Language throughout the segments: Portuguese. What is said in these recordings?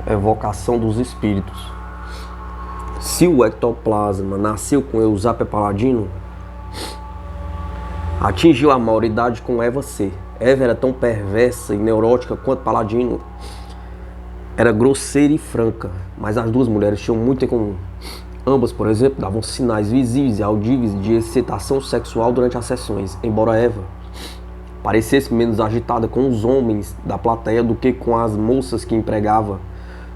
Evocação dos espíritos. Se o ectoplasma nasceu com Eusapia Paladino, atingiu a maioridade com Eva C. Eva era tão perversa e neurótica quanto Paladino era grosseira e franca, mas as duas mulheres tinham muito em comum. Ambas, por exemplo, davam sinais visíveis e audíveis de excitação sexual durante as sessões, embora Eva parecesse menos agitada com os homens da plateia do que com as moças que empregava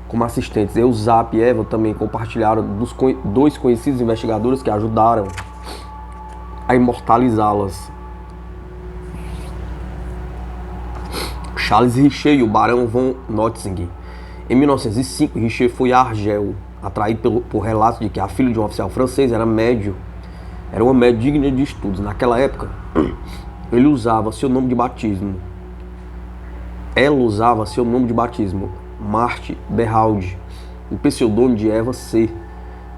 como assistentes. Eusapia e Eva também compartilharam dos dois conhecidos investigadores que ajudaram a imortalizá-las: Charles Richer e o Barão von Notzing. Em 1905, Richer foi a Argel, atraído por relatos de que a filha de um oficial francês era uma médio digna de estudos. Naquela época, ele usava seu nome de batismo. Ela usava seu nome de batismo, Marthe Berraud, o pseudônimo de Eva C.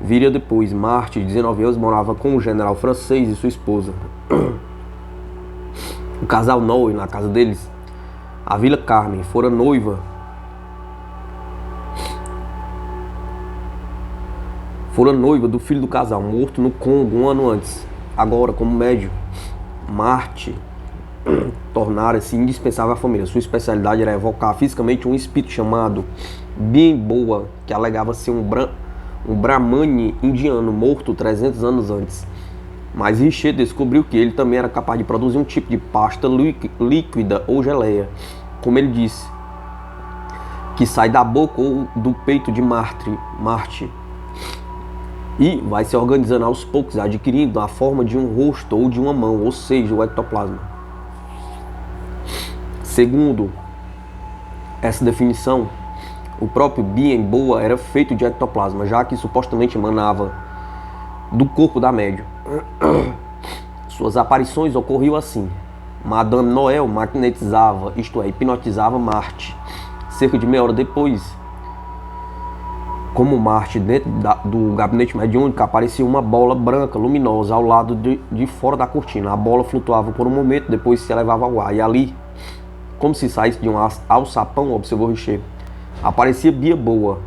Viria depois. Marthe, de 19 anos, morava com um general francês e sua esposa. O casal Noé, na casa deles, a Vila Carmen, fora noiva do filho do casal, morto no Congo um ano antes. Agora, como médium, Marthe tornara-se indispensável à família. Sua especialidade era evocar fisicamente um espírito chamado Biemboa, que alegava ser um Brahmani indiano morto 300 anos antes. Mas Richer descobriu que ele também era capaz de produzir um tipo de pasta líquida ou geleia, como ele disse, que sai da boca ou do peito de Marthe e vai se organizando aos poucos, adquirindo a forma de um rosto ou de uma mão, ou seja, o ectoplasma. Segundo essa definição, o próprio Biemboa era feito de ectoplasma, já que supostamente emanava do corpo da médium. Suas aparições ocorriam assim: Madame Noel magnetizava, isto é, hipnotizava Marthe. Cerca de meia hora depois, como Marthe dentro do gabinete mediúnico, aparecia uma bola branca luminosa ao lado de fora da cortina. A bola flutuava por um momento, depois se elevava ao ar, e ali, como se saísse de um alçapão, observou Richer, aparecia Biemboa,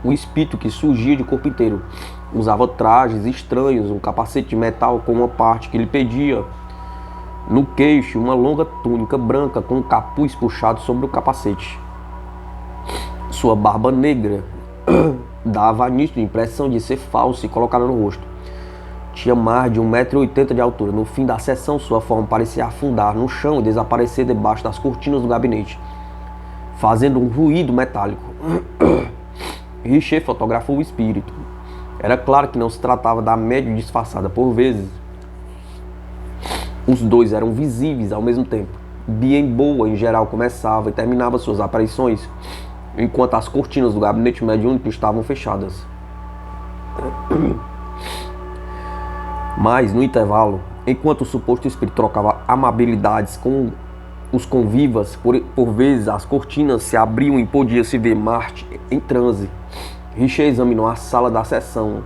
o espírito que surgia de corpo inteiro. Usava trajes estranhos, um capacete de metal com uma parte que lhe pedia no queixo, uma longa túnica branca com um capuz puxado sobre o capacete. Sua barba negra dava a nítida impressão de ser falsa e colocada no rosto. Tinha mais de 1,80 m de altura. No fim da sessão, sua forma parecia afundar no chão e desaparecer debaixo das cortinas do gabinete, fazendo um ruído metálico. Richer fotografou o espírito. Era claro que não se tratava da médium disfarçada. Por vezes, os dois eram visíveis ao mesmo tempo. Biemboa, em geral, começava e terminava suas aparições enquanto as cortinas do gabinete mediúnico estavam fechadas. Mas, no intervalo, enquanto o suposto espírito trocava amabilidades com os convivas, por vezes as cortinas se abriam e podia-se ver Marthe em transe. Richer examinou a sala da sessão,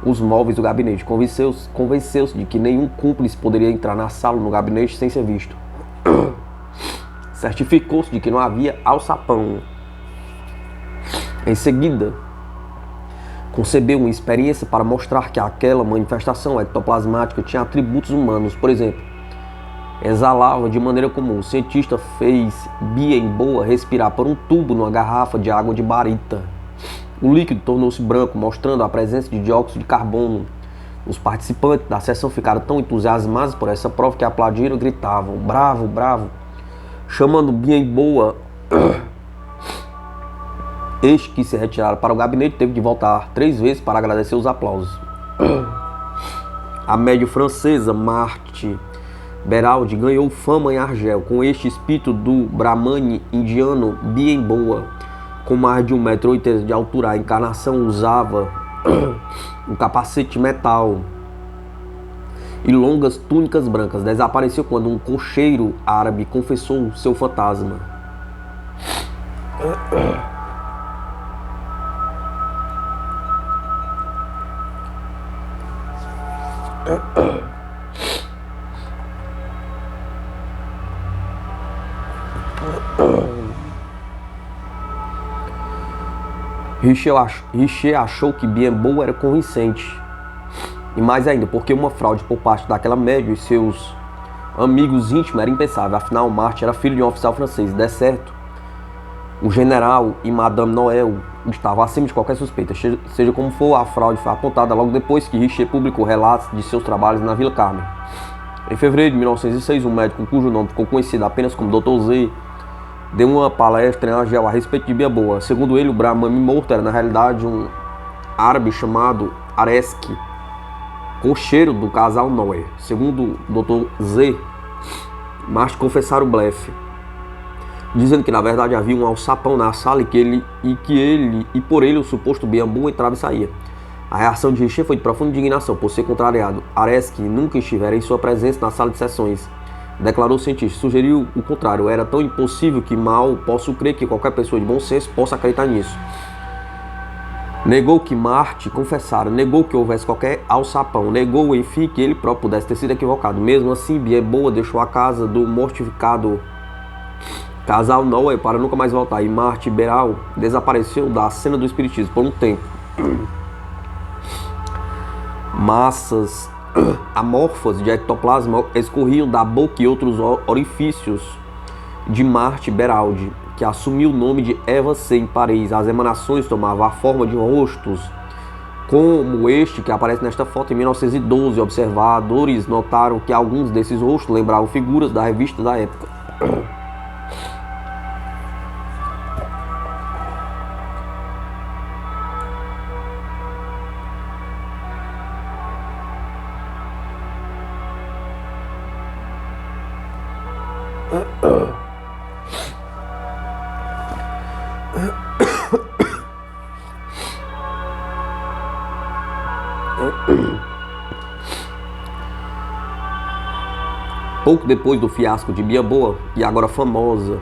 os móveis do gabinete, convenceu-se de que nenhum cúmplice poderia entrar na sala ou no gabinete sem ser visto. Certificou-se de que não havia alçapão. Em seguida, concebeu uma experiência para mostrar que aquela manifestação ectoplasmática tinha atributos humanos. Por exemplo, exalava de maneira comum. O cientista fez Biemboa respirar por um tubo numa garrafa de água de barita. O líquido tornou-se branco, mostrando a presença de dióxido de carbono. Os participantes da sessão ficaram tão entusiasmados por essa prova que aplaudiram e gritavam: "Bravo, bravo!", chamando Biemboa. Este, que se retiraram para o gabinete, teve de voltar 3 vezes para agradecer os aplausos. A médium francesa Marthe Berraud ganhou fama em Argel com este espírito do Brahmani indiano Biemboa. Com mais de 1,80 m de altura, a encarnação usava um capacete de metal e longas túnicas brancas. Desapareceu quando um cocheiro árabe confessou seu fantasma. Richer achou que Bienboa era convincente. E mais ainda, porque uma fraude por parte daquela médium e seus amigos íntimos era impensável. Afinal, Marty era filho de um oficial francês. De certo, o general e Madame Noël estavam acima de qualquer suspeita. Seja como for, a fraude foi apontada logo depois que Richer publicou relatos de seus trabalhos na Vila Carmen. Em fevereiro de 1906, um médico cujo nome ficou conhecido apenas como Dr. Z deu uma palestra em Argel a respeito de Bienboa. Segundo ele, o Brahmani morto era na realidade um árabe chamado Areski, cocheiro do casal Noé. Segundo o Dr. Z, Marty confessara o blefe, dizendo que na verdade havia um alçapão na sala e por ele o suposto Bienboa entrava e saía. A reação de Richer foi de profunda indignação por ser contrariado. Areski nunca estivera em sua presença na sala de sessões, declarou o cientista. Sugeriu o contrário. Era tão impossível que mal posso crer que qualquer pessoa de bom senso possa acreditar nisso. Negou que Marty confessara, negou que houvesse qualquer alçapão, negou, enfim, que ele próprio pudesse ter sido equivocado. Mesmo assim, Bienboa deixou a casa do mortificado casal Noé para nunca mais voltar, e Marty Beral desapareceu da cena do espiritismo por um tempo. Massas amorfas de ectoplasma escorriam da boca e outros orifícios de Marty Beraldi, que assumiu o nome de Eva C. em Paris. As emanações tomavam a forma de rostos, como este que aparece nesta foto em 1912. Observadores notaram que alguns desses rostos lembravam figuras da revista da época. Pouco depois do fiasco de Bienboa, e agora famosa,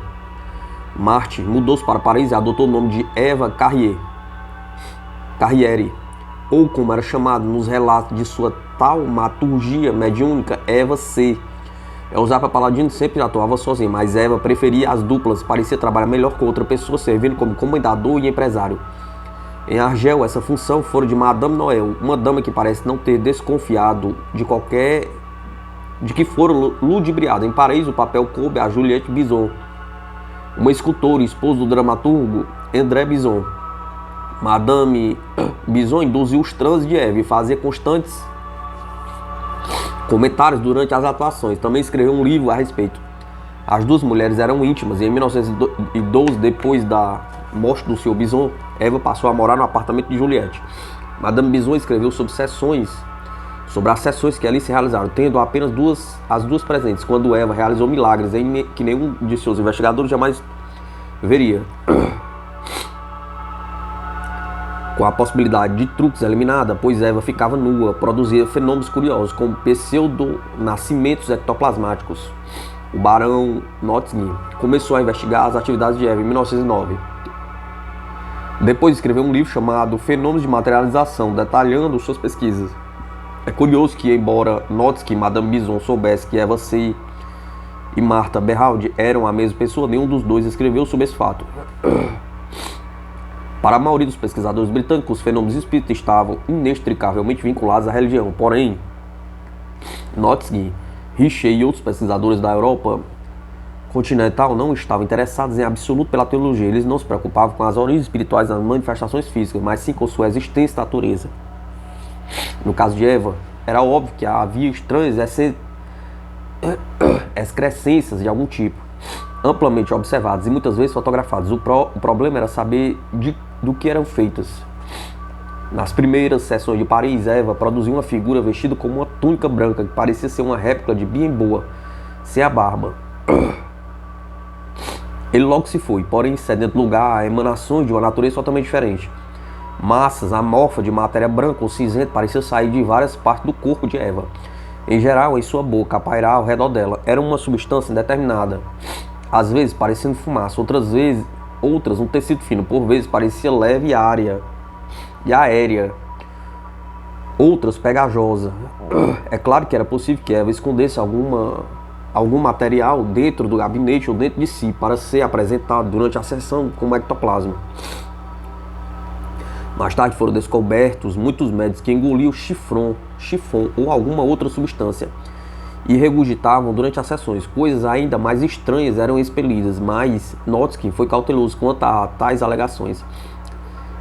Marty mudou-se para Paris e adotou o nome de Eva Carriere, ou como era chamado nos relatos de sua taumaturgia mediúnica, Eva C. Eusapia Paladino sempre atuava sozinha, mas Eva preferia as duplas, parecia trabalhar melhor com outra pessoa, servindo como comendador e empresário. Em Argel, essa função fora de Madame Noël, uma dama que parece não ter desconfiado de que fora ludibriada. Em Paris, o papel coube a Juliette Bison, uma escultora e esposa do dramaturgo André Bison. Madame Bison induziu os transes de Eva e fazia constantes comentários durante as atuações. Também escreveu um livro a respeito. As duas mulheres eram íntimas e em 1912, depois da morte do Sr. Bison, Eva passou a morar no apartamento de Juliette. Madame Bison escreveu sobre as sessões que ali se realizaram, tendo apenas as duas presentes, quando Eva realizou milagres que nenhum de seus investigadores jamais veria. Com a possibilidade de truques eliminada, pois Eva ficava nua, produzia fenômenos curiosos, como pseudo-nascimentos ectoplasmáticos. O barão Notzny começou a investigar as atividades de Eva em 1909. Depois escreveu um livro chamado Fenômenos de Materialização, detalhando suas pesquisas. É curioso que, embora Notzky e Madame Bison soubessem que Eva C. e Martha Beraldi eram a mesma pessoa, nenhum dos dois escreveu sobre esse fato. Para a maioria dos pesquisadores britânicos, os fenômenos espíritas estavam inextricavelmente vinculados à religião. Porém, Notzky, Richer e outros pesquisadores da Europa continental não estavam interessados em absoluto pela teologia. Eles não se preocupavam com as origens espirituais das manifestações físicas, mas sim com sua existência e natureza. No caso de Eva, era óbvio que havia estranhas excrescências de algum tipo, amplamente observadas e muitas vezes fotografadas. O problema era saber do que eram feitas. Nas primeiras sessões de Paris, Eva produziu uma figura vestida com uma túnica branca que parecia ser uma réplica de Bienboa, sem a barba. Ele logo se foi, porém cedendo lugar a emanações de uma natureza totalmente diferente. Massas amorfas de matéria branca ou cinzenta pareciam sair de várias partes do corpo de Eva. Em geral, em sua boca, a pairar ao redor dela. Era uma substância indeterminada, às vezes parecendo fumaça, outras um tecido fino, por vezes parecia leve e aérea, outras pegajosa. É claro que era possível que Eva escondesse algum material dentro do gabinete ou dentro de si para ser apresentado durante a sessão como ectoplasma. Mais tarde foram descobertos muitos médicos que engoliam chifron ou alguma outra substância e regurgitavam durante as sessões. Coisas ainda mais estranhas eram expelidas, mas Notsky foi cauteloso quanto a tais alegações,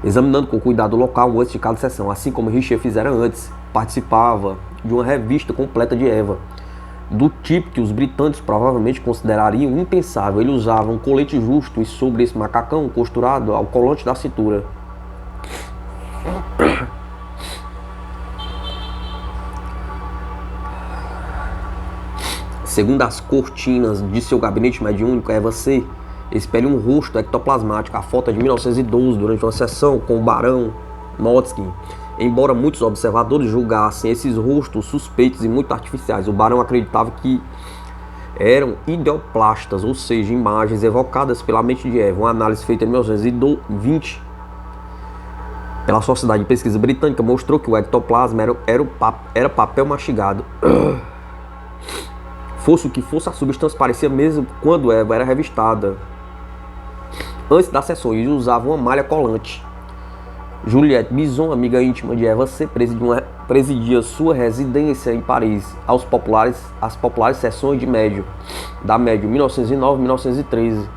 examinando com cuidado o local antes de cada sessão, assim como Richter fizera antes. Participava de uma revista completa de Eva, do tipo que os britânicos provavelmente considerariam impensável. Ele usava um colete justo e sobre esse macacão costurado ao colante da cintura. Segundo as cortinas de seu gabinete mediúnico, Eva C. espelha um rosto ectoplasmático. A foto é de 1912, durante uma sessão com o barão Notsky. Embora muitos observadores julgassem esses rostos suspeitos e muito artificiais, o barão acreditava que eram ideoplastas, ou seja, imagens evocadas pela mente de Eva. Uma análise feita em 1920 pela Sociedade de Pesquisa Britânica mostrou que o ectoplasma era papel mastigado. Fosse o que fosse, a substância parecia mesmo quando Eva era revistada antes das sessões e usava uma malha colante. Juliette Bison, amiga íntima de Eva C., presidia sua residência em Paris às populares sessões de médium da médium 1909 e 1913.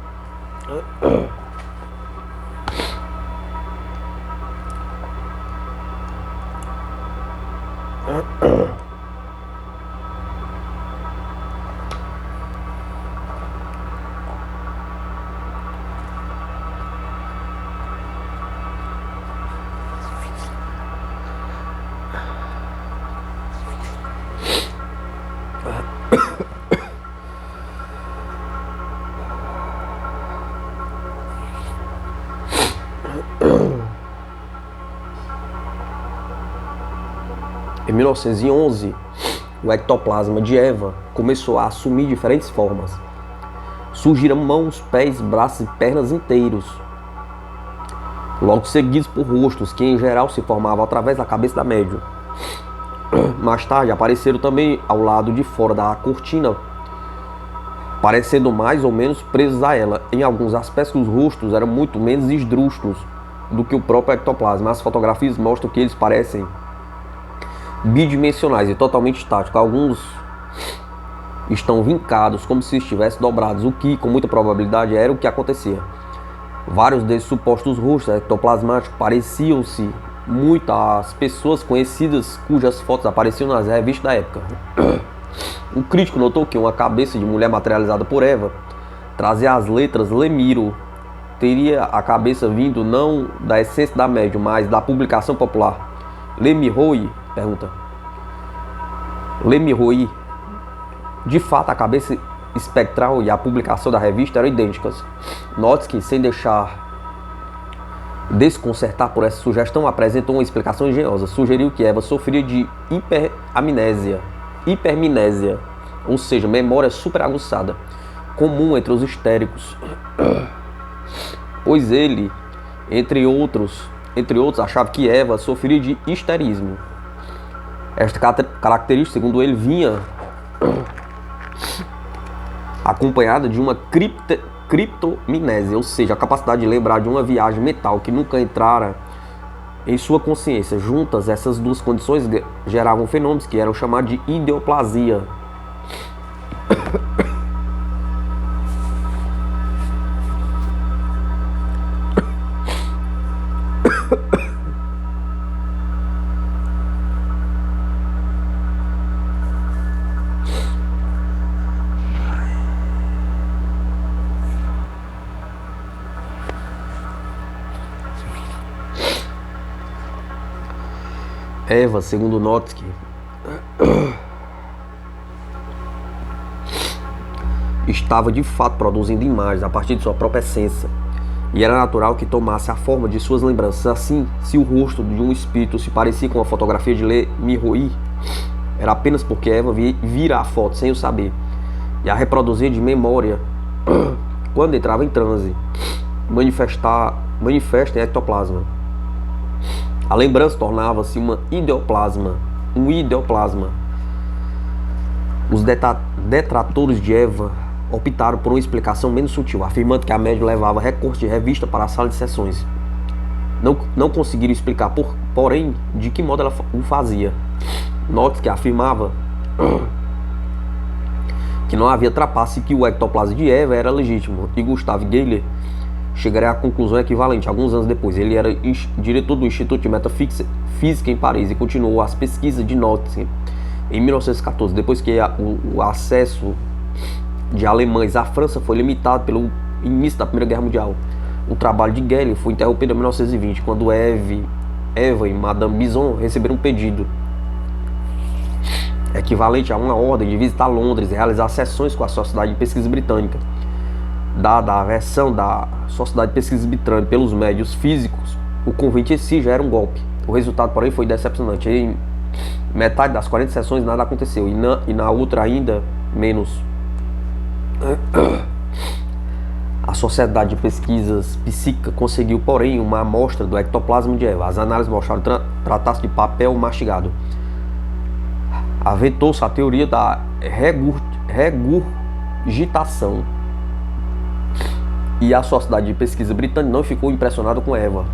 Em 1911, o ectoplasma de Eva começou a assumir diferentes formas. Surgiram mãos, pés, braços e pernas inteiros, logo seguidos por rostos, que em geral se formavam através da cabeça da médium. Mais tarde apareceram também ao lado de fora da cortina, parecendo mais ou menos presos a ela. Em alguns aspectos, os rostos eram muito menos esdrúxulos do que o próprio ectoplasma. As fotografias mostram que eles parecem bidimensionais e totalmente estáticos. Alguns estão vincados como se estivessem dobrados, o que com muita probabilidade era o que acontecia. Vários desses supostos rostos ectoplasmáticos pareciam-se muito às pessoas conhecidas cujas fotos apareciam nas revistas da época. Um crítico notou que uma cabeça de mulher materializada por Eva trazia as letras Lemiro. Teria a cabeça vindo não da essência da médium, mas da publicação popular. Lemiroi pergunta: Lemiroi, de fato a cabeça espectral e a publicação da revista eram idênticas. Note-se, sem deixar desconcertar por essa sugestão, apresentou uma explicação engenhosa. Sugeriu que Eva sofria de hipermnésia, ou seja, memória superaguçada, comum entre os histéricos, pois ele, entre outros, achava que Eva sofria de histerismo. Esta característica, segundo ele, vinha acompanhada de uma criptomnésia, ou seja, a capacidade de lembrar de uma viagem mental que nunca entrara em sua consciência. Juntas, essas duas condições geravam fenômenos que eram chamados de ideoplasia. Eva, segundo Notsky, estava de fato produzindo imagens a partir de sua própria essência, e era natural que tomasse a forma de suas lembranças. Assim, se o rosto de um espírito se parecia com a fotografia de Lemiroi, era apenas porque Eva vira a foto sem o saber e a reproduzir de memória quando entrava em transe, manifesta em ectoplasma. A lembrança tornava-se um ideoplasma. Os detratores de Eva optaram por uma explicação menos sutil, afirmando que a médium levava recortes de revista para a sala de sessões. não conseguiram explicar, porém, de que modo ela o fazia. Note que afirmava que não havia trapace e que o ectoplasma de Eva era legítimo, e Gustav Geiler chegaria à conclusão equivalente alguns anos depois. Ele era diretor do Instituto de Metafísica em Paris e continuou as pesquisas de Nolte em 1914, depois que o acesso de alemães à França foi limitado pelo início da Primeira Guerra Mundial. O trabalho de Geiler foi interrompido em 1920, quando Eva e Madame Bison receberam um pedido equivalente a uma ordem de visitar Londres e realizar sessões com a Sociedade de Pesquisa Britânica. Dada a aversão da Sociedade de Pesquisa Britânica pelos médios físicos, o convite em si já era um golpe. O resultado, porém, foi decepcionante. Em metade das 40 sessões nada aconteceu, e na outra ainda menos. A Sociedade de Pesquisas Psíquicas conseguiu, porém, uma amostra do ectoplasma de Eva. As análises mostraram tratar-se de papel mastigado. Aventou-se a teoria da regurgitação. E a Sociedade de Pesquisa Britânica não ficou impressionada com Eva.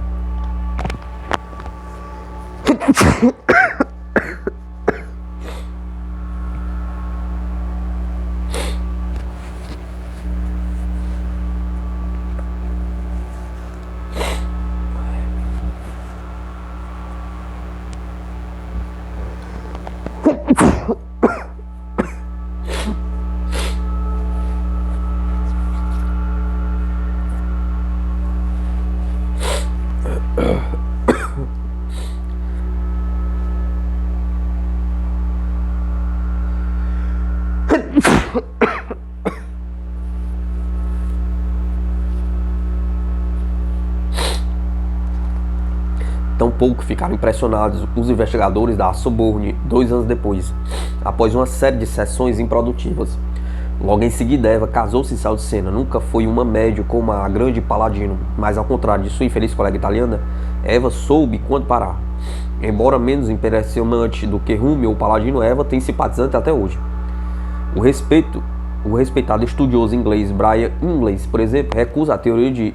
Tampouco ficaram impressionados os investigadores da Sorbonne 2 anos depois, após uma série de sessões improdutivas. Logo em seguida, Eva casou-se e saiu de cena. Nunca foi uma médium como a grande Paladino, mas ao contrário de sua infeliz colega italiana, Eva soube quando parar. Embora menos impressionante do que Rumi ou Paladino, Eva tem simpatizante até hoje. O respeitado estudioso inglês Brian Inglis, por exemplo, recusa a teoria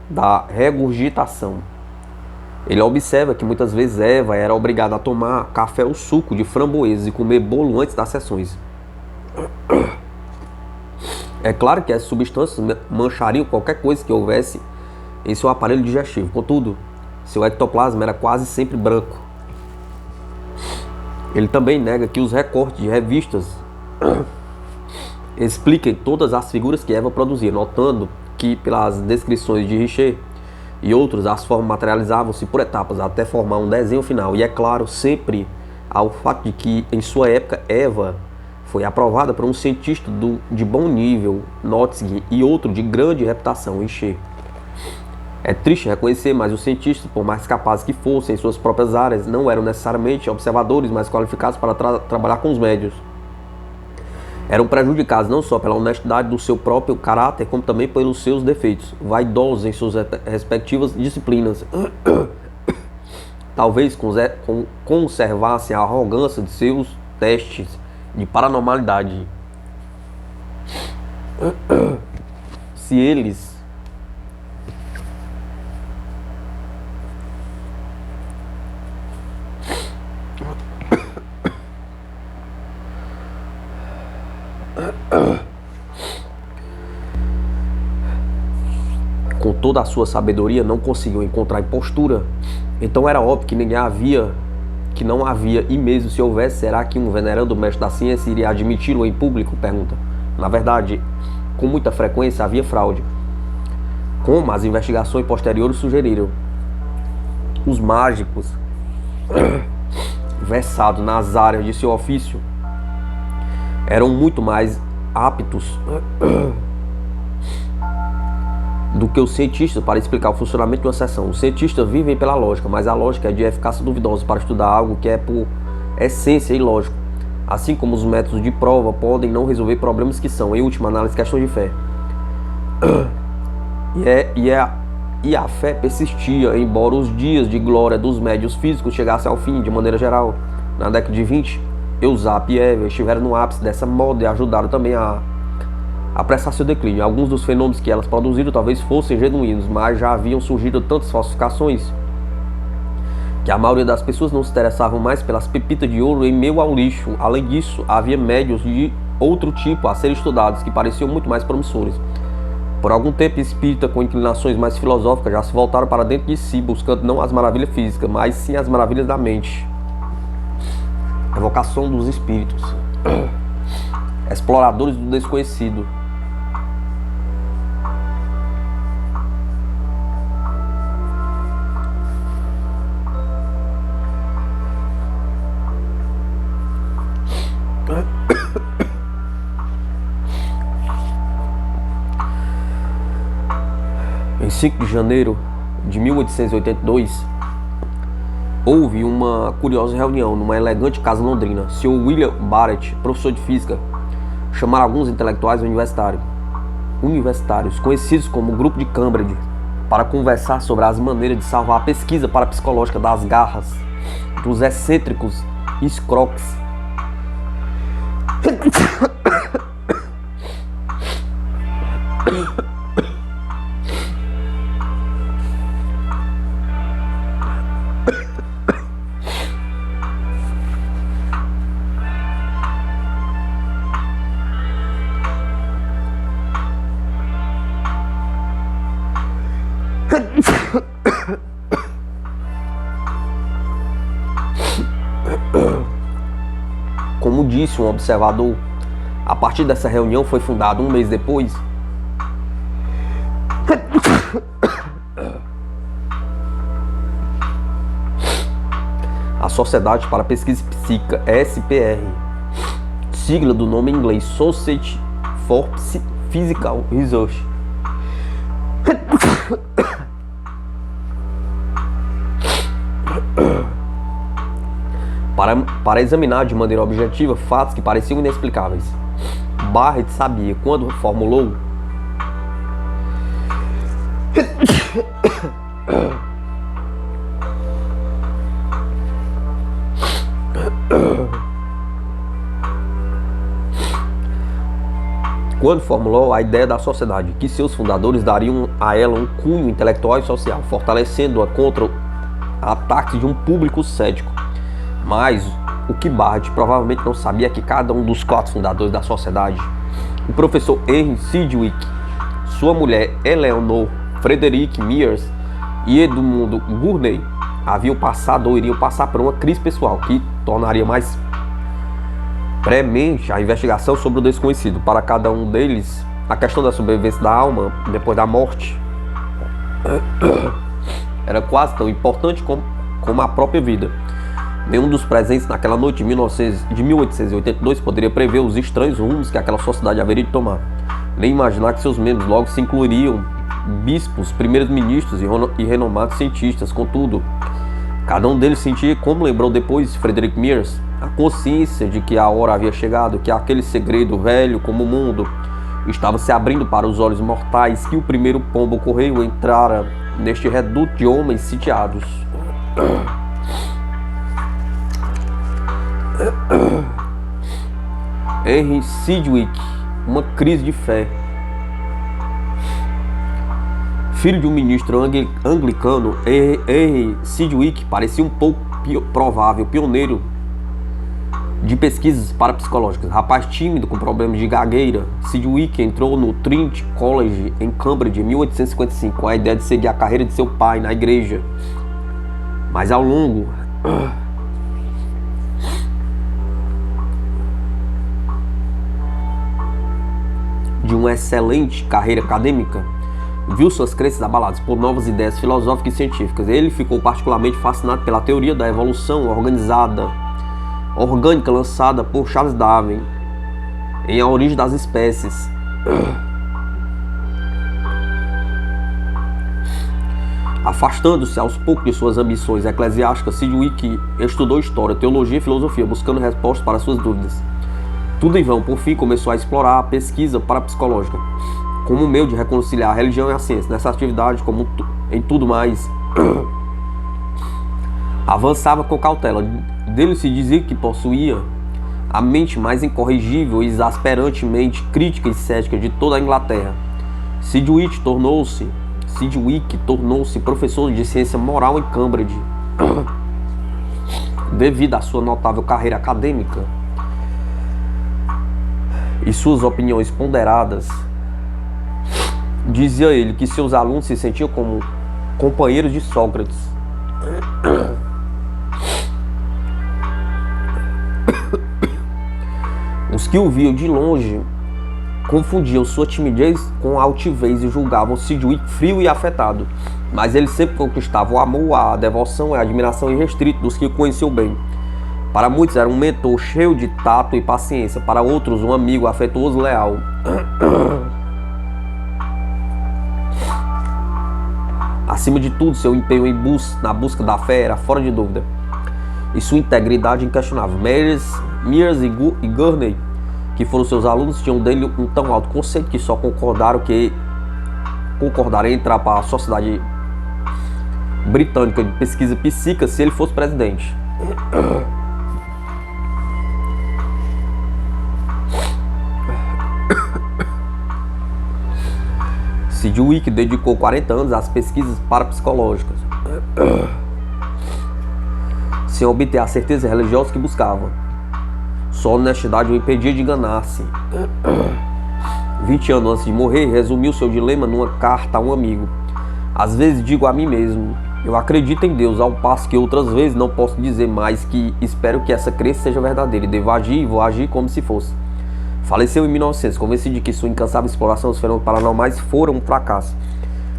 da regurgitação. Ele observa que muitas vezes Eva era obrigada a tomar café ou suco de framboesas e comer bolo antes das sessões. É claro que essas substâncias manchariam qualquer coisa que houvesse em seu aparelho digestivo. Contudo, seu ectoplasma era quase sempre branco. Ele também nega que os recortes de revistas expliquem todas as figuras que Eva produzia, notando que, pelas descrições de Richer e outros, as formas materializavam-se por etapas até formar um desenho final. E é claro, sempre ao fato de que, em sua época, Eva foi aprovada por um cientista de bom nível, Notzing, e outro de grande reputação, Richer. É triste reconhecer, mas os cientistas, por mais capazes que fossem em suas próprias áreas, não eram necessariamente observadores mais qualificados para trabalhar com os médios. Eram prejudicados não só pela honestidade do seu próprio caráter, como também pelos seus defeitos, vaidosos em suas respectivas disciplinas. Talvez conservassem a arrogância de seus testes de paranormalidade. Se eles com toda a sua sabedoria não conseguiu encontrar impostura, então era óbvio que não havia, e mesmo se houvesse, será que um venerando mestre da ciência iria admiti-lo em público? Pergunta. Na verdade, com muita frequência havia fraude, como as investigações posteriores sugeriram. Os mágicos versados nas áreas de seu ofício eram muito mais aptos do que os cientistas para explicar o funcionamento de uma sessão. Os cientistas vivem pela lógica, mas a lógica é de eficácia duvidosa para estudar algo que é por essência ilógico. Assim como os métodos de prova podem não resolver problemas que são, em última análise, questões de fé. E a fé persistia, embora os dias de glória dos médios físicos chegassem ao fim, de maneira geral. Na década de 20, Eusap e Eva estiveram no ápice dessa moda e ajudaram também a apressar seu declínio. Alguns dos fenômenos que elas produziram talvez fossem genuínos, mas já haviam surgido tantas falsificações que a maioria das pessoas não se interessavam mais pelas pepitas de ouro em meio ao lixo. Além disso, havia médios de outro tipo a serem estudados, que pareciam muito mais promissores. Por algum tempo, espírita com inclinações mais filosóficas já se voltaram para dentro de si, buscando não as maravilhas físicas, mas sim as maravilhas da mente. Evocação dos espíritos. Exploradores do desconhecido. Em 5 de janeiro de 1882, houve uma curiosa reunião numa elegante casa londrina. Sr. William Barrett, professor de física, chamaram alguns intelectuais universitários, conhecidos como Grupo de Cambridge, para conversar sobre as maneiras de salvar a pesquisa parapsicológica das garras dos excêntricos escroques. Como disse um observador, a partir dessa reunião foi fundado um mês depois a Sociedade para Pesquisa Psíquica, SPR, sigla do nome em inglês Society for Physical Research. Para examinar de maneira objetiva fatos que pareciam inexplicáveis. Barrett sabia quando formulou a ideia da sociedade, que seus fundadores dariam a ela um cunho intelectual e social, fortalecendo-a contra ataques de um público cético. Mas o que Barrett provavelmente não sabia é que cada um dos 4 fundadores da sociedade, o professor Henry Sidgwick, sua mulher Eleanor Frederick Mears e Edmund Gurney, haviam passado ou iriam passar por uma crise pessoal que tornaria mais premente a investigação sobre o desconhecido. Para cada um deles, a questão da sobrevivência da alma depois da morte era quase tão importante como a própria vida. Nenhum dos presentes naquela noite de 1882 poderia prever os estranhos rumos que aquela sociedade haveria de tomar, nem imaginar que seus membros logo se incluiriam bispos, primeiros ministros e renomados cientistas. Contudo, cada um deles sentia, como lembrou depois Frederick Mears, a consciência de que a hora havia chegado, que aquele segredo velho como o mundo estava se abrindo para os olhos mortais, que o primeiro pombo-correio entrara neste reduto de homens sitiados. Henry Sidgwick, uma crise de fé. Filho de um ministro anglicano, Henry Sidgwick parecia um pouco provável pioneiro de pesquisas parapsicológicas. Rapaz tímido com problemas de gagueira, Sidgwick entrou no Trinity College em Cambridge em 1855 com a ideia de seguir a carreira de seu pai na igreja. Mas ao longo de uma excelente carreira acadêmica, viu suas crenças abaladas por novas ideias filosóficas e científicas. Ele ficou particularmente fascinado pela teoria da evolução orgânica lançada por Charles Darwin em A Origem das Espécies. Afastando-se aos poucos de suas ambições eclesiásticas, Sidgwick estudou história, teologia e filosofia, buscando respostas para suas dúvidas. Tudo em vão. Por fim, começou a explorar a pesquisa parapsicológica como meio de reconciliar a religião e a ciência. Nessa atividade, como em tudo mais, avançava com cautela. Dele se dizia que possuía a mente mais incorrigível e exasperantemente crítica e cética de toda a Inglaterra. Sidgwick tornou-se professor de ciência moral em Cambridge, devido à sua notável carreira acadêmica e suas opiniões ponderadas. Dizia ele que seus alunos se sentiam como companheiros de Sócrates. Os que o viam de longe confundiam sua timidez com altivez e julgavam Sidgwick frio e afetado, mas ele sempre conquistava o amor, a devoção e a admiração irrestrita dos que o conheciam bem. Para muitos era um mentor cheio de tato e paciência, para outros um amigo afetuoso e leal. Acima de tudo, seu empenho na busca da fé era fora de dúvida, e sua integridade inquestionável. Mears e Gurney, que foram seus alunos, tinham dele um tão alto conceito que só concordaram em entrar para a Sociedade Britânica de Pesquisa Psíquica se ele fosse presidente. Sidgwick dedicou 40 anos às pesquisas parapsicológicas, sem obter a certeza religiosa que buscava. Só a honestidade o impedia de enganar-se. 20 anos antes de morrer, resumiu seu dilema numa carta a um amigo. Às vezes digo a mim mesmo, eu acredito em Deus, ao passo que outras vezes não posso dizer mais que espero que essa crença seja verdadeira e devo agir e vou agir como se fosse. Faleceu em 1900, convencido de que sua incansável exploração dos fenômenos paranormais fora um fracasso.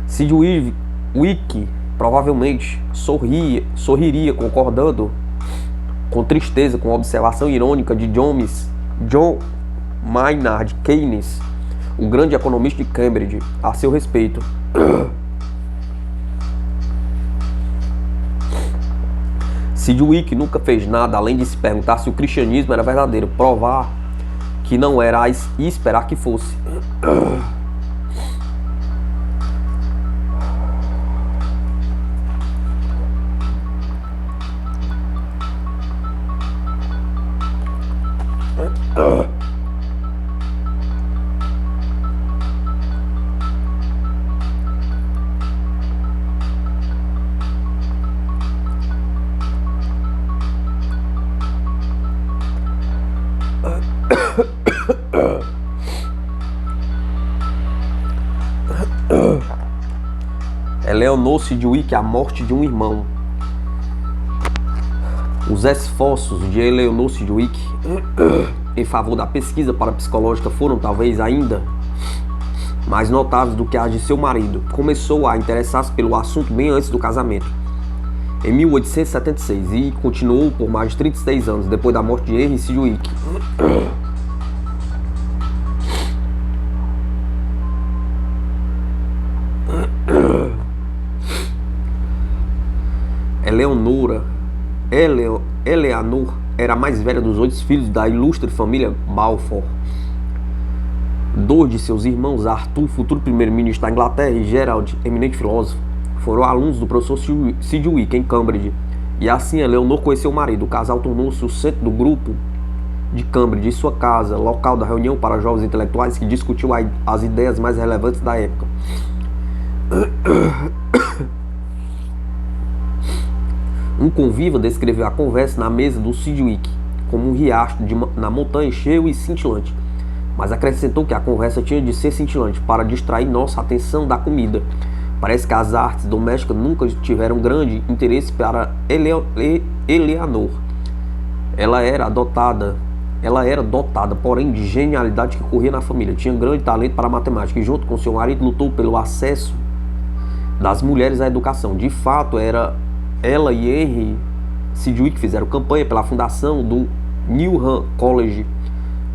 Sidgwick provavelmente sorriria concordando com tristeza com a observação irônica de John Maynard Keynes, o grande economista de Cambridge, a seu respeito. Sidgwick nunca fez nada além de se perguntar se o cristianismo era verdadeiro, provar que não era e esperar que fosse. Eleanor Sidgwick, a morte de um irmão. Os esforços de Eleanor Sidgwick em favor da pesquisa parapsicológica foram talvez ainda mais notáveis do que as de seu marido. Começou a interessar-se pelo assunto bem antes do casamento, em 1876, e continuou por mais de 36 anos depois da morte de Henry Sidgwick. Eleanor era a mais velha dos 8 filhos da ilustre família Balfour. 2 de seus irmãos, Arthur, futuro primeiro-ministro da Inglaterra, e Gerald, eminente filósofo, foram alunos do professor Sidgwick em Cambridge, e assim Eleanor conheceu o marido. O casal tornou-se o centro do grupo de Cambridge e sua casa, local da reunião para jovens intelectuais que discutiam as ideias mais relevantes da época. Um convívio descreveu a conversa na mesa do Sidgwick como um riacho na montanha cheio e cintilante, mas acrescentou que a conversa tinha de ser cintilante para distrair nossa atenção da comida. Parece que as artes domésticas nunca tiveram grande interesse para Eleanor. Ela era dotada, porém, de genialidade que corria na família. Tinha grande talento para a matemática e, junto com seu marido, lutou pelo acesso das mulheres à educação. De fato, ela e Henry Sidgwick fizeram campanha pela fundação do Newnham College,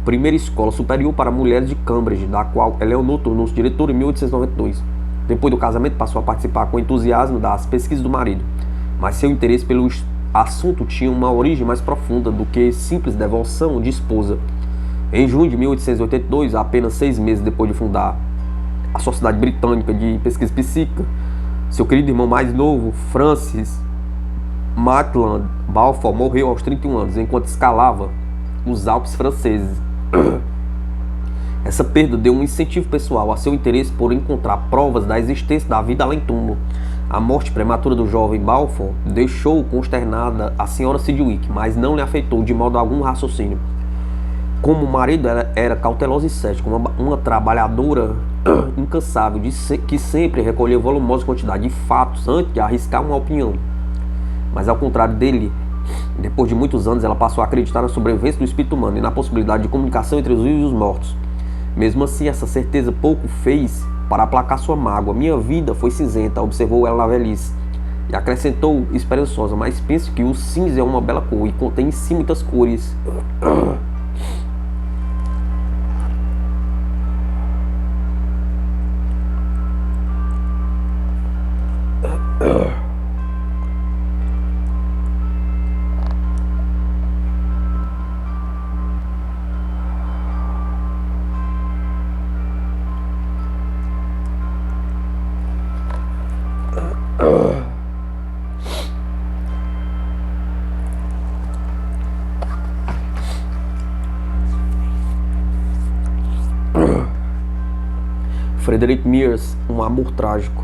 primeira escola superior para mulheres de Cambridge, da qual Eleanor tornou-se diretora em 1892. Depois do casamento, passou a participar com entusiasmo das pesquisas do marido, mas seu interesse pelo assunto tinha uma origem mais profunda do que simples devoção de esposa. Em junho de 1882, apenas 6 meses depois de fundar a Sociedade Britânica de Pesquisa Psíquica, seu querido irmão mais novo, Francis Maitland Balfour, morreu aos 31 anos, enquanto escalava os Alpes franceses. Essa perda deu um incentivo pessoal a seu interesse por encontrar provas da existência da vida além do túmulo. A morte prematura do jovem Balfour deixou consternada a senhora Sidgwick, mas não lhe afetou de modo algum o raciocínio. Como o marido era cauteloso e cético, uma trabalhadora incansável que sempre recolheu volumosa quantidade de fatos antes de arriscar uma opinião. Mas ao contrário dele, depois de muitos anos ela passou a acreditar na sobrevivência do espírito humano e na possibilidade de comunicação entre os vivos e os mortos. Mesmo assim, essa certeza pouco fez para aplacar sua mágoa. Minha vida foi cinzenta, observou ela na velhice. E acrescentou, esperançosa, mas penso que o cinza é uma bela cor e contém em si muitas cores. Frederick Mears, um amor trágico.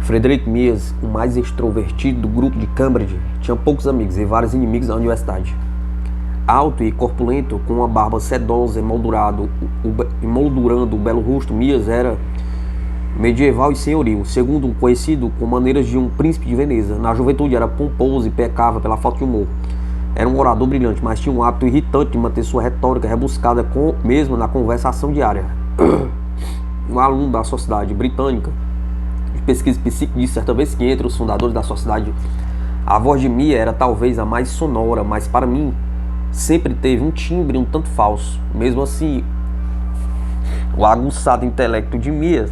Frederick Mears, o mais extrovertido do grupo de Cambridge, tinha poucos amigos e vários inimigos na universidade. Alto e corpulento, com uma barba sedosa emoldurando o belo rosto, Mears era medieval e senhoril, segundo conhecido com maneiras de um príncipe de Veneza. Na juventude era pomposo e pecava pela falta de humor. Era um orador brilhante, mas tinha um hábito irritante de manter sua retórica rebuscada mesmo na conversação diária. Um aluno da Sociedade Britânica de Pesquisa Psíquica disse certa vez que entre os fundadores da sociedade a voz de Mia era talvez a mais sonora, mas para mim sempre teve um timbre um tanto falso. Mesmo assim, o aguçado intelecto de Mia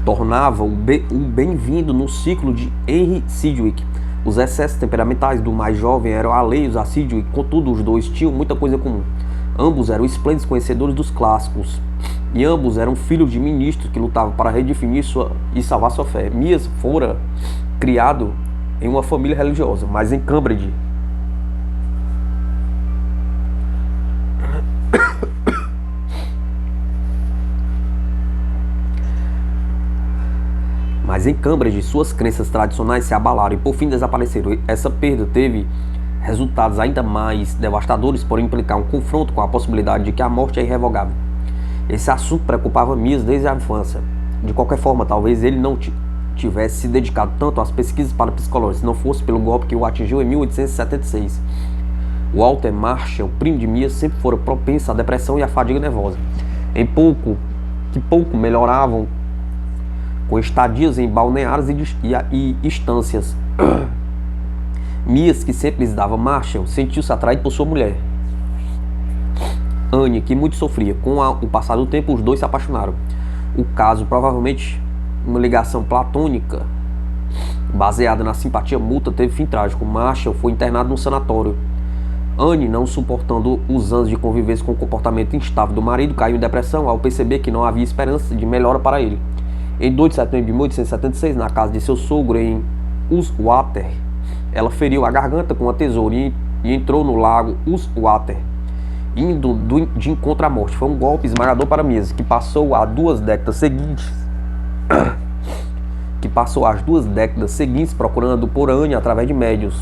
tornava o bem-vindo no ciclo de Henry Sidgwick. Os excessos temperamentais do mais jovem eram alheios a Sidgwick, contudo os dois tinham muita coisa comum. Ambos eram esplêndidos conhecedores dos clássicos, e ambos eram filhos de ministros que lutavam para redefinir e salvar sua fé. Mears fora criado em uma família religiosa, mas em Cambridge suas crenças tradicionais se abalaram e por fim desapareceram. Essa perda teve resultados ainda mais devastadores por implicar um confronto com a possibilidade de que a morte é irrevogável. Esse assunto preocupava Mears desde a infância. De qualquer forma, talvez ele não tivesse se dedicado tanto às pesquisas parapsicológicas se não fosse pelo golpe que o atingiu em 1876. Walter Marshall, primo de Mears, sempre fora propenso à depressão e à fadiga nervosa, que pouco melhoravam com estadias em balneários e estâncias. Mears, que sempre lhes dava Marshall, sentiu-se atraído por sua mulher, Anne, que muito sofria. Com o passar do tempo, os dois se apaixonaram. O caso, provavelmente uma ligação platônica baseada na simpatia mútua, teve fim trágico. Marshall foi internado num sanatório. Anne, não suportando os anos de convivência com o comportamento instável do marido, caiu em depressão ao perceber que não havia esperança de melhora para ele. Em 2 de setembro de 1876, na casa de seu sogro em Ullswater, ela feriu a garganta com uma tesoura e entrou no lago Ullswater, indo de encontro à morte. Foi um golpe esmagador para Mears, que passou as 2 décadas seguintes procurando por Anne através de médios.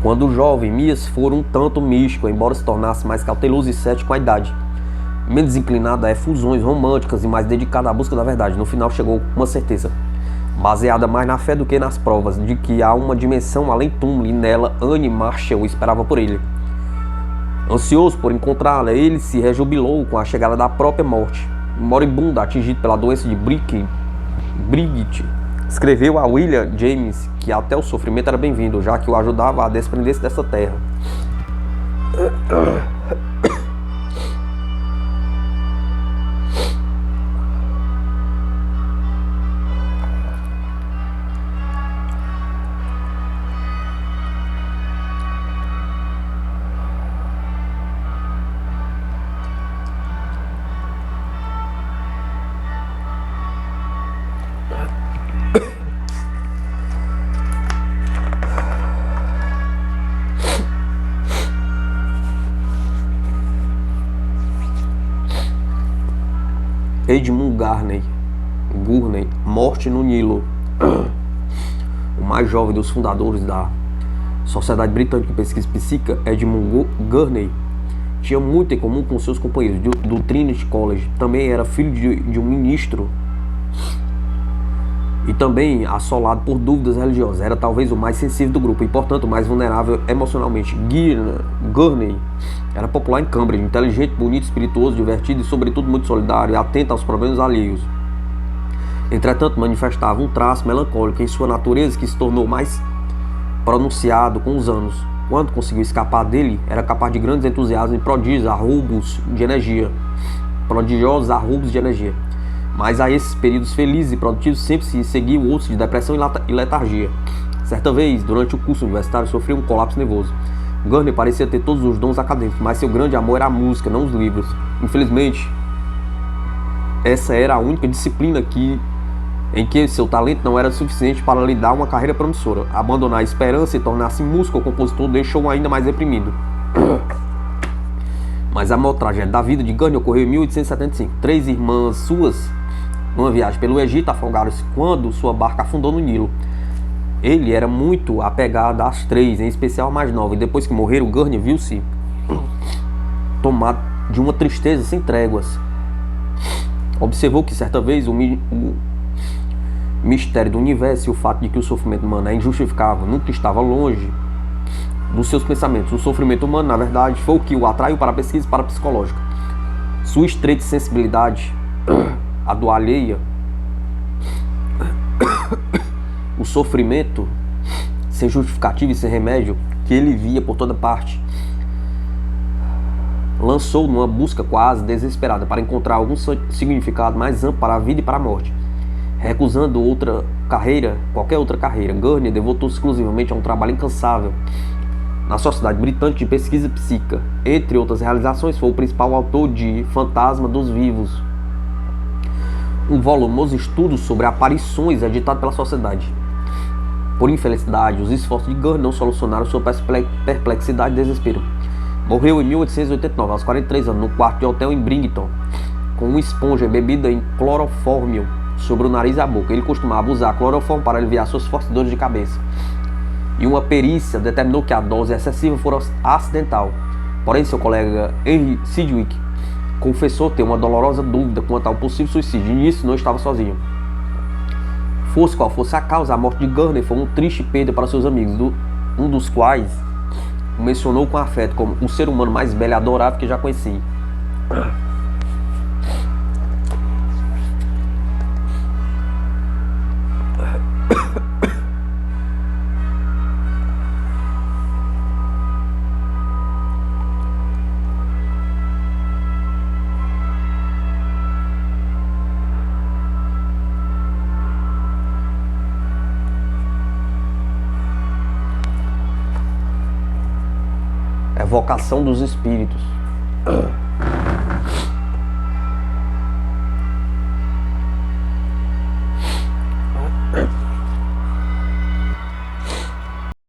Quando jovem, Mears fora um tanto místico, embora se tornasse mais cauteloso e cético com a idade, menos inclinado a efusões românticas e mais dedicado à busca da verdade. No final chegou uma certeza, baseada mais na fé do que nas provas, de que há uma dimensão além túmulo e nela Anne Marshall esperava por ele. Ansioso por encontrá-la, ele se rejubilou com a chegada da própria morte. Moribundo, atingido pela doença de Brigitte, escreveu a William James que até o sofrimento era bem-vindo, já que o ajudava a desprender-se dessa terra. Edmund Gurney, Morte no Nilo, o mais jovem dos fundadores da Sociedade Britânica de Pesquisa Psíquica, Edmund Gurney, tinha muito em comum com seus companheiros do Trinity College. Também era filho de um ministro e também assolado por dúvidas religiosas. Era talvez o mais sensível do grupo e, portanto, o mais vulnerável emocionalmente. Gurney era popular em Cambridge, inteligente, bonito, espirituoso, divertido e, sobretudo, muito solidário e atento aos problemas alheios. Entretanto, manifestava um traço melancólico em sua natureza que se tornou mais pronunciado com os anos. Quando conseguiu escapar dele, era capaz de grandes entusiasmos e prodigiosos arroubos de energia. Mas a esses períodos felizes e produtivos sempre se seguiam outros de depressão e letargia. Certa vez, durante o curso universitário, sofreu um colapso nervoso. Gurney parecia ter todos os dons acadêmicos, mas seu grande amor era a música, não os livros. Infelizmente, essa era a única disciplina em que seu talento não era suficiente para lhe dar uma carreira promissora. Abandonar a esperança e tornar-se músico ou compositor deixou-o ainda mais deprimido. Mas a maior tragédia da vida de Gurney ocorreu em 1875. 3 irmãs suas, numa viagem pelo Egito, afogaram-se quando sua barca afundou no Nilo. Ele era muito apegado às 3, em especial a mais nova, e depois que morreram, Gurney viu-se tomado de uma tristeza sem tréguas. Observou que certa vez o mistério do universo e o fato de que o sofrimento humano é injustificável nunca estava longe dos seus pensamentos. O sofrimento humano, na verdade, foi o que o atraiu para a pesquisa parapsicológica. Sua estreita sensibilidade à dor alheia, o sofrimento sem justificativa e sem remédio que ele via por toda parte, lançou numa busca quase desesperada para encontrar algum significado mais amplo para a vida e para a morte. Recusando qualquer outra carreira, Gurney devotou-se exclusivamente a um trabalho incansável na Sociedade Britânica de Pesquisa Psíquica. Entre outras realizações, foi o principal autor de Fantasma dos Vivos, um volumoso estudo sobre aparições editado pela Sociedade. Por infelicidade, os esforços de Gurney não solucionaram sua perplexidade e desespero. Morreu em 1889, aos 43 anos, no quarto de hotel em Bridgeton, com uma esponja embebida em clorofórmio sobre o nariz e a boca. Ele costumava usar clorofórmio para aliviar suas fortes dores de cabeça. E uma perícia determinou que a dose excessiva fora acidental. Porém, seu colega Henry Sidgwick confessou ter uma dolorosa dúvida quanto ao possível suicídio, e nisso não estava sozinho. Fosse qual fosse a causa, a morte de Gurney foi uma triste perda para seus amigos, um dos quais o mencionou com afeto como o ser humano mais belo e adorável que já conheci. Evocação dos espíritos.